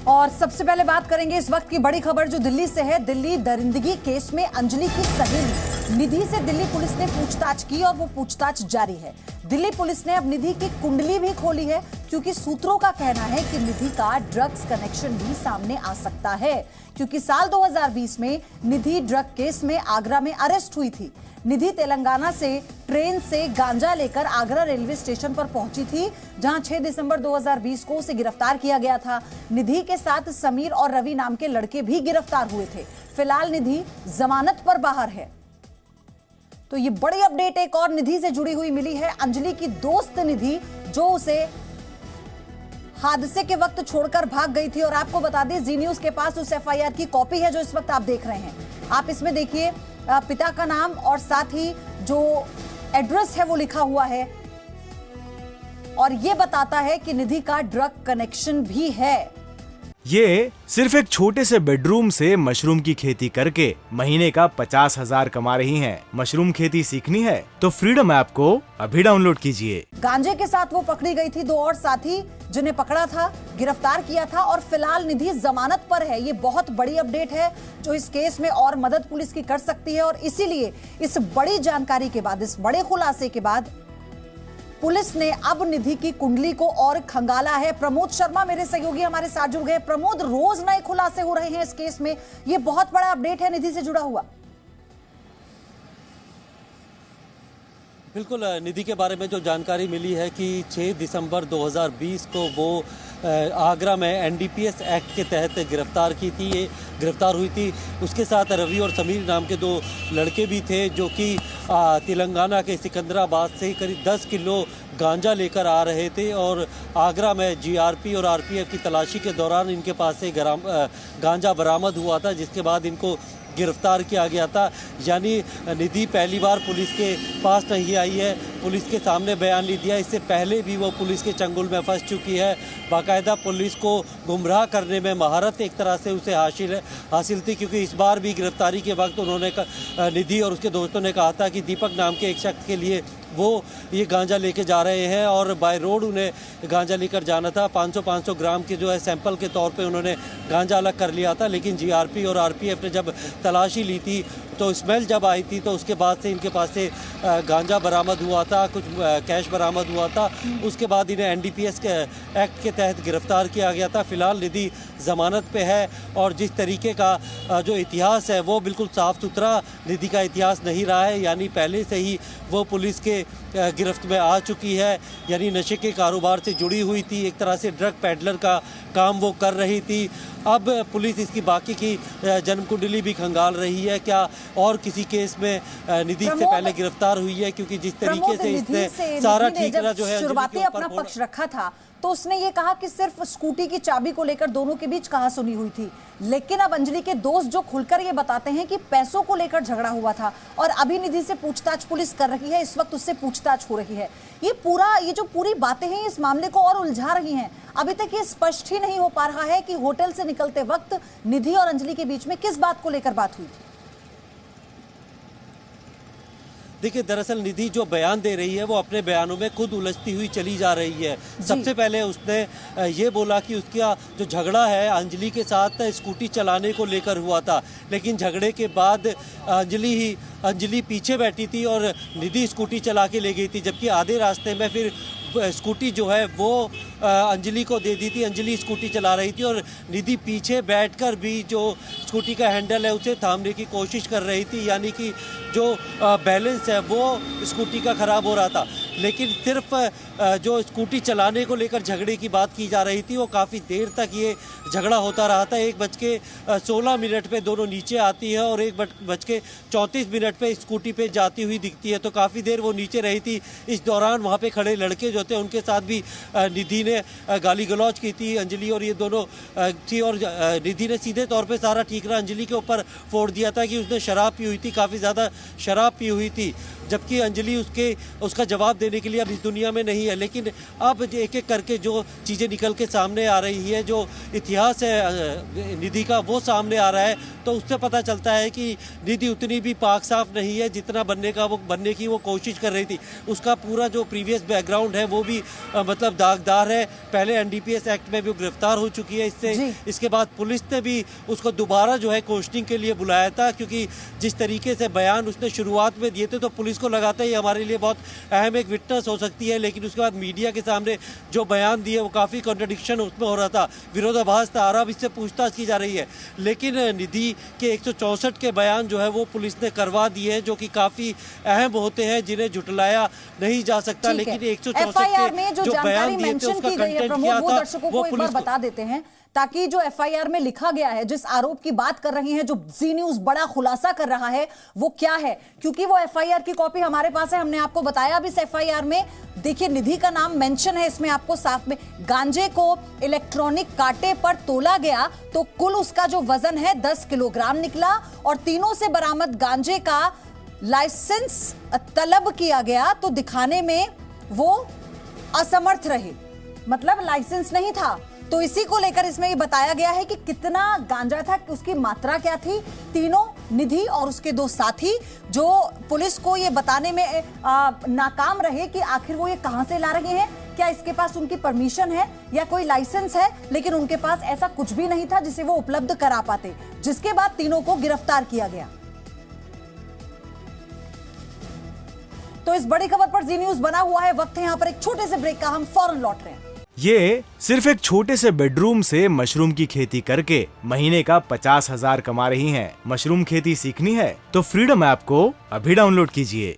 और सबसे पहले बात करेंगे इस वक्त की बड़ी खबर जो दिल्ली से है। दिल्ली दरिंदगी केस में अंजलि की सहेली निधि से दिल्ली पुलिस ने पूछताछ की और वो पूछताछ जारी है। दिल्ली पुलिस ने अब निधि की कुंडली भी खोली है क्योंकि सूत्रों का कहना है कि निधि का ड्रग्स कनेक्शन भी सामने आ सकता है, क्योंकि साल 2020 में निधि ड्रग केस में आगरा में अरेस्ट हुई थी। निधि तेलंगाना से ट्रेन से गांजा लेकर आगरा रेलवे स्टेशन पर पहुंची थी, जहां 6 दिसंबर 2020 को उसे गिरफ्तार किया गया था। निधि के साथ समीर और रवि नाम के लड़के भी गिरफ्तार हुए थे। फिलहाल निधि जमानत पर बाहर है। तो ये बड़ी अपडेट एक और निधि से जुड़ी हुई मिली है। अंजलि की दोस्त निधि जो उसे हादसे के वक्त छोड़कर भाग गई थी, और आपको बता दें जी न्यूज के पास उस एफआईआर की कॉपी है जो इस वक्त आप देख रहे हैं। आप इसमें देखिए पिता का नाम और साथ ही जो एड्रेस है वो लिखा हुआ है, और ये बताता है कि निधि का ड्रग कनेक्शन भी है। ये सिर्फ एक छोटे से बेडरूम से मशरूम की खेती करके महीने का 50,000 कमा रही हैं। मशरूम खेती सीखनी है तो फ्रीडम ऐप को अभी डाउनलोड कीजिए। गांजे के साथ वो पकड़ी गई थी, 2 और साथी जिन्हें पकड़ा था, गिरफ्तार किया था, और फिलहाल निधि जमानत पर है। ये बहुत बड़ी अपडेट है जो इस केस में और मदद पुलिस की कर सकती है, और इसीलिए इस बड़ी जानकारी के बाद, इस बड़े खुलासे के बाद पुलिस ने अब निधि की कुंडली को और खंगाला है। प्रमोद शर्मा मेरे सहयोगी हमारे साथ जुड़ गए। प्रमोद, रोज नए खुलासे हो रहे हैं इस केस में, ये बहुत बड़ा अपडेट है निधि से जुड़ा हुआ। बिल्कुल, निधि के बारे में जो जानकारी मिली है कि 6 दिसंबर 2020 को वो आगरा में एनडीपीएस एक्ट के तहत गिरफ्तार हुई थी। उसके साथ रवि और समीर नाम के 2 लड़के भी थे जो कि तेलंगाना के सिकंदराबाद से करीब 10 किलो गांजा लेकर आ रहे थे, और आगरा में जीआरपी और आरपीएफ की तलाशी के दौरान इनके पास से गांजा बरामद हुआ था, जिसके बाद इनको गिरफ्तार किया गया था। यानी निधि पहली बार पुलिस के पास नहीं आई है, पुलिस के सामने बयान नहीं दिया। इससे पहले भी वो पुलिस के चंगुल में फंस चुकी है। बाकायदा पुलिस को गुमराह करने में महारत एक तरह से उसे हासिल थी, क्योंकि इस बार भी गिरफ्तारी के वक्त उन्होंने निधि और उसके दोस्तों ने कहा था कि दीपक नाम के एक शख्स के लिए वो ये गांजा लेके जा रहे हैं, और बाय रोड उन्हें गांजा लेकर जाना था। 500 ग्राम के जो है सैंपल के तौर पे उन्होंने गांजा अलग कर लिया था, लेकिन जीआरपी और आरपीएफ ने जब तलाशी ली थी तो स्मेल जब आई थी तो उसके बाद से इनके पास से गांजा बरामद हुआ था, कुछ कैश बरामद हुआ था। उसके बाद इन्हें एनडीपीएस के एक्ट के तहत गिरफ्तार किया गया था। फिलहाल निधि जमानत पे है, और जिस तरीके का जो इतिहास है वो बिल्कुल साफ सुथरा निधि का इतिहास नहीं रहा है। यानी पहले से ही वो पुलिस के गिरफ्त में आ चुकी है, यानी नशे के कारोबार से जुड़ी हुई थी, एक तरह से ड्रग पैडलर का काम वो कर रही थी। अब पुलिस इसकी बाकी की जन्म कुंडली भी खंगाल रही है, क्या और किसी केस में निधि से पहले गिरफ्तार हुई है, क्योंकि जिस तरीके से इसने सारा ठीकरा जो है शुरुआती अपना पक्ष रखा था तो उसने ये कहा कि सिर्फ स्कूटी की चाबी को लेकर दोनों के बीच कहासुनी हुई थी। लेकिन अब अंजलि के दोस्त जो खुलकर ये बताते हैं कि पैसों को लेकर झगड़ा हुआ था, और अभी निधि से पूछताछ पुलिस कर रही है, इस वक्त उससे पूछताछ हो रही है। ये जो पूरी बातें हैं इस मामले को और उलझा रही हैं। अभी तक ये स्पष्ट ही नहीं हो पा रहा है कि होटल से निकलते वक्त निधि और अंजलि के बीच में किस बात को लेकर बात हुई थी। देखिए, दरअसल निधि जो बयान दे रही है वो अपने बयानों में खुद उलझती हुई चली जा रही है। सबसे पहले उसने ये बोला कि उसका जो झगड़ा है अंजलि के साथ स्कूटी चलाने को लेकर हुआ था, लेकिन झगड़े के बाद अंजलि पीछे बैठी थी और निधि स्कूटी चला के ले गई थी, जबकि आधे रास्ते में फिर स्कूटी जो है वो अंजलि को दे दी थी। अंजलि स्कूटी चला रही थी और निधि पीछे बैठकर भी जो स्कूटी का हैंडल है उसे थामने की कोशिश कर रही थी, यानी कि जो बैलेंस है वो स्कूटी का ख़राब हो रहा था। लेकिन सिर्फ जो स्कूटी चलाने को लेकर झगड़े की बात की जा रही थी वो काफ़ी देर तक ये झगड़ा होता रहा था। 1:16 पे दोनों नीचे आती है और 1:34 पे स्कूटी पे जाती हुई दिखती है, तो काफ़ी देर वो नीचे रही थी। इस दौरान वहाँ पे खड़े लड़के जो थे उनके साथ भी निधि ने गाली गलौज की थी। अंजलि और ये दोनों थी, और निधि ने सीधे तौर पे सारा ठीकरा अंजलि के ऊपर फोड़ दिया था कि उसने शराब पी हुई थी, काफ़ी ज़्यादा शराब पी हुई थी। जबकि अंजलि उसका जवाब देने के लिए अब इस दुनिया में नहीं है। लेकिन अब एक एक करके जो चीज़ें निकल के सामने आ रही है, जो इतिहास है निधि का वो सामने आ रहा है, तो उससे पता चलता है कि निधि उतनी भी पाक साफ नहीं है जितना बनने की वो कोशिश कर रही थी। उसका पूरा जो प्रीवियस बैकग्राउंड है वो भी मतलब दागदार है। पहले एनडीपीएस एक्ट में भी वो गिरफ्तार हो चुकी है इसके बाद पुलिस ने भी उसको दोबारा जो है क्वेश्चनिंग के लिए बुलाया था, क्योंकि जिस तरीके से बयान उसने शुरुआत में दिए थे तो पुलिस को लगाता है हमारे लिए बहुत अहम एक विटनेस हो सकती है। लेकिन उसके बाद मीडिया के सामने जो बयान दिए वो काफ़ी कॉन्ट्रडिक्शन उसमें हो रहा था, विरोधाभास था, और अब इससे पूछताछ की जा रही है। लेकिन निधि के 164 के बयान जो है वो पुलिस ने करवा दिए हैं, जो कि काफ़ी अहम होते हैं, जिन्हें झुटलाया नहीं जा सकता। लेकिन 164 में जो जानकारी मेंशन की गई है प्रमोद, वो दर्शकों को एक बार बता देते हैं, ताकि जो एफआईआर में लिखा गया है, जिस आरोप की बात कर रही हैं, जो जी न्यूज बड़ा खुलासा कर रहा है, वो क्या है। क्योंकि वो एफआईआर की कॉपी हमारे पास है, हमने आपको बताया। अब इस एफआईआर में देखिए निधि का नाम मेंशन है, इसमें आपको साफ में गांजे को इलेक्ट्रॉनिक कांटे पर तोला गया तो कुल उसका जो वजन है 10 किलोग्राम निकला, और तीनों से बरामद गांजे का लाइसेंस तलब किया गया तो दिखाने में वो असमर्थ रहे, मतलब लाइसेंस नहीं था। तो इसी को लेकर इसमें ये बताया गया है कि कितना गांजा था, उसकी मात्रा क्या थी। तीनों निधि और उसके दो साथी जो पुलिस को ये बताने में नाकाम रहे कि आखिर वो ये कहां से ला रहे हैं, क्या इसके पास उनकी परमिशन है या कोई लाइसेंस है। लेकिन उनके पास ऐसा कुछ भी नहीं था जिसे वो उपलब्ध करा पाते, जिसके बाद तीनों को गिरफ्तार किया गया। तो इस बड़ी खबर पर जी न्यूज बना हुआ है। वक्त है यहाँ पर एक छोटे से ब्रेक का, हम फौरन लौट रहे हैं। ये सिर्फ एक छोटे से बेडरूम से मशरूम की खेती करके महीने का 50,000 कमा रही हैं। मशरूम खेती सीखनी है तो फ्रीडम ऐप को अभी डाउनलोड कीजिए।